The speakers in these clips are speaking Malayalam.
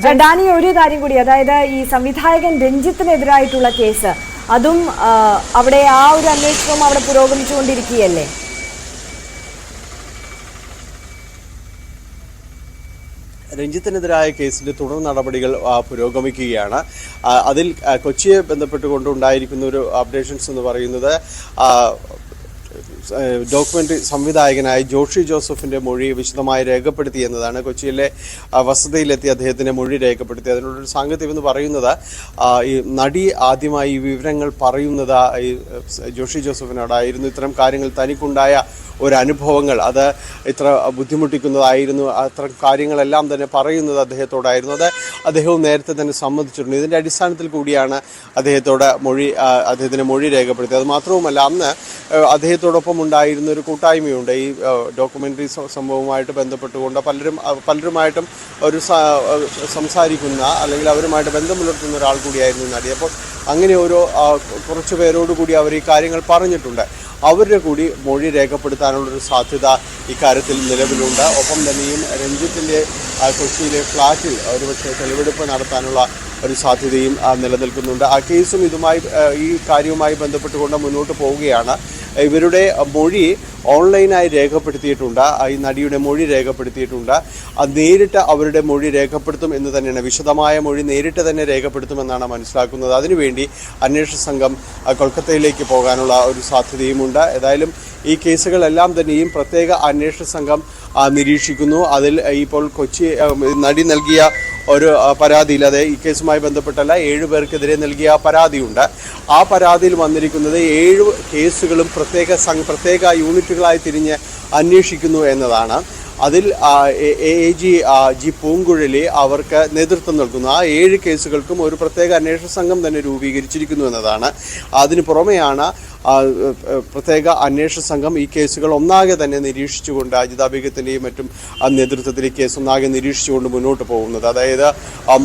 ഡാനി, ഒരു കാര്യം കൂടി, അതായത് ഈ സംവിധായകൻ രഞ്ജിത്തിനെതിരായിട്ടുള്ള കേസ്, അതും അവിടെ ആ ഒരു അന്വേഷണവും അവിടെ പുരോഗമിച്ചുകൊണ്ടിരിക്കുകയല്ലേ? രഞ്ജിത്തിനെതിരായ കേസിന്റെ തുടർ നടപടികൾ പുരോഗമിക്കുകയാണ്. അതിൽ കൊച്ചിയെ ബന്ധപ്പെട്ടുകൊണ്ടുണ്ടായിരിക്കുന്ന ഒരു അപ്ഡേഷൻസ് എന്ന് പറയുന്നത് ഡോക്യുമെൻ്ററി സംവിധായകനായ ജോഷി ജോസഫിൻ്റെ മൊഴി വിശദമായി രേഖപ്പെടുത്തി എന്നതാണ്. കൊച്ചിയിലെ വസതിയിലെത്തി അദ്ദേഹത്തിൻ്റെ മൊഴി രേഖപ്പെടുത്തി. അതിനുള്ളൊരു സാങ്കത്യം എന്ന് പറയുന്നത്, ഈ നടി ആദ്യമായി ഈ വിവരങ്ങൾ പറയുന്നത് ഈ ജോഷി ജോസഫിനോടായിരുന്നു. ഇത്തരം കാര്യങ്ങൾ തനിക്കുണ്ടായ ഒരനുഭവങ്ങൾ അത് ഇത്ര ബുദ്ധിമുട്ടിക്കുന്നതായിരുന്നു, അത്തരം കാര്യങ്ങളെല്ലാം തന്നെ പറയുന്നത് അദ്ദേഹത്തോടായിരുന്നു. അത് അദ്ദേഹവും നേരത്തെ തന്നെ സമ്മതിച്ചിട്ടുണ്ട്. ഇതിൻ്റെ അടിസ്ഥാനത്തിൽ കൂടിയാണ് അദ്ദേഹത്തിൻ്റെ മൊഴി രേഖപ്പെടുത്തിയത്. അത് മാത്രവുമല്ല, അന്ന് അദ്ദേഹത്തോടൊപ്പം ഉണ്ടായിരുന്ന ഒരു കൂട്ടായ്മയുണ്ട്. ഈ ഡോക്യുമെൻ്ററി സംഭവവുമായിട്ട് ബന്ധപ്പെട്ടുകൊണ്ട് പലരുമായിട്ടും ഒരു സംസാരിക്കുന്ന അല്ലെങ്കിൽ അവരുമായിട്ട് ബന്ധം പുലർത്തുന്ന ഒരാൾ കൂടിയായിരുന്നു നടി. അപ്പോൾ അങ്ങനെ കുറച്ച് പേരോടുകൂടി അവർ ഈ കാര്യങ്ങൾ പറഞ്ഞിട്ടുണ്ട്. അവരുടെ കൂടി മൊഴി രേഖപ്പെടുത്താനുള്ളൊരു സാധ്യത ഇക്കാര്യത്തിൽ നിലവിലുണ്ട്. ഒപ്പം തന്നെയും രഞ്ജിത്തിൻ്റെ കൊച്ചിയിലെ ഫ്ലാറ്റിൽ ഒരുപക്ഷെ തെളിവെടുപ്പ് നടത്താനുള്ള ഒരു സാധ്യതയും നിലനിൽക്കുന്നുണ്ട്. ആ കേസും ഈ കാര്യവുമായി ബന്ധപ്പെട്ടുകൊണ്ട് മുന്നോട്ട് പോവുകയാണ്. ഇവരുടെ മൊഴി ഓൺലൈനായി രേഖപ്പെടുത്തിയിട്ടുണ്ട്. ഈ നടിയുടെ മൊഴി രേഖപ്പെടുത്തിയിട്ടുണ്ട്. അത് നേരിട്ട് അവരുടെ മൊഴി രേഖപ്പെടുത്തും എന്ന് തന്നെയാണ്, വിശദമായ മൊഴി നേരിട്ട് തന്നെ രേഖപ്പെടുത്തുമെന്നാണ് മനസ്സിലാക്കുന്നത്. അതിനുവേണ്ടി അന്വേഷണ സംഘം കൊൽക്കത്തയിലേക്ക് പോകാനുള്ള ഒരു സാധ്യതയുമുണ്ട്. ഏതായാലും ഈ കേസുകളെല്ലാം തന്നെയും പ്രത്യേക അന്വേഷണ സംഘം നിരീക്ഷിക്കുന്നു. അതിൽ ഇപ്പോൾ നടി നൽകിയ ഒരു പരാതിയിൽ, അത് ഈ കേസുമായി ബന്ധപ്പെട്ടല്ല, 7 പേർക്കെതിരെ നൽകിയ പരാതിയുണ്ട്. ആ പരാതിയിൽ വന്നിരിക്കുന്നത് 7 കേസുകളും പ്രത്യേക യൂണിറ്റുകളായി തിരിഞ്ഞ് അന്വേഷിക്കുന്നു എന്നതാണ്. അതിൽ AG ജി പൂങ്കുഴലി അവർക്ക് നേതൃത്വം നൽകുന്നു. ആ 7 കേസുകൾക്കും ഒരു പ്രത്യേക അന്വേഷണ സംഘം തന്നെ രൂപീകരിച്ചിരിക്കുന്നു എന്നതാണ്. അതിന് പുറമെയാണ് പ്രത്യേക അന്വേഷണ സംഘം ഈ കേസുകൾ ഒന്നാകെ തന്നെ നിരീക്ഷിച്ചുകൊണ്ട്, അജിത ബീഗത്തിൻ്റെയും മറ്റും നേതൃത്വത്തിൽ ഈ കേസ് ഒന്നാകെ നിരീക്ഷിച്ചുകൊണ്ട് മുന്നോട്ട് പോകുന്നത്. അതായത്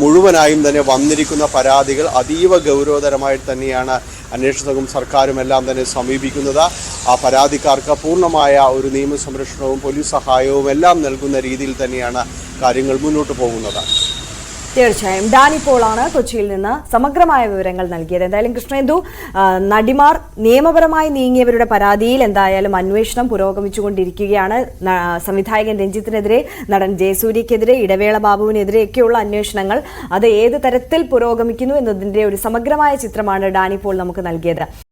മുഴുവനായും തന്നെ വന്നിരിക്കുന്ന പരാതികൾ അതീവ ഗൗരവതരമായിട്ട് തന്നെയാണ് അന്വേഷണ സംഘം സർക്കാരും എല്ലാം തന്നെ സമീപിക്കുന്നത്. ആ പരാതിക്കാർക്ക് പൂർണ്ണമായ ഒരു നിയമസംരക്ഷണവും പോലീസ് സഹായവും എല്ലാം നൽകുന്ന രീതിയിൽ തന്നെയാണ് കാര്യങ്ങൾ മുന്നോട്ട് പോകുന്നത്. തീർച്ചയായും ഡാനി പോളാണ് കൊച്ചിയിൽ നിന്ന് സമഗ്രമായ വിവരങ്ങൾ നൽകിയത്. എന്തായാലും കൃഷ്ണേന്ദു, നടിമാർ നിയമപരമായി നീങ്ങിയവരുടെ പരാതിയിൽ എന്തായാലും അന്വേഷണം പുരോഗമിച്ചുകൊണ്ടിരിക്കുകയാണ്. സംവിധായകൻ രഞ്ജിത്തിനെതിരെ, നടൻ ജയസൂര്യക്കെതിരെ, ഇടവേള ബാബുവിനെതിരെയൊക്കെയുള്ള അന്വേഷണങ്ങൾ അത് ഏത് തരത്തിൽ പുരോഗമിക്കുന്നു എന്നതിൻ്റെ ഒരു സമഗ്രമായ ചിത്രമാണ് ഡാനി പോൾ നമുക്ക് നൽകിയത്.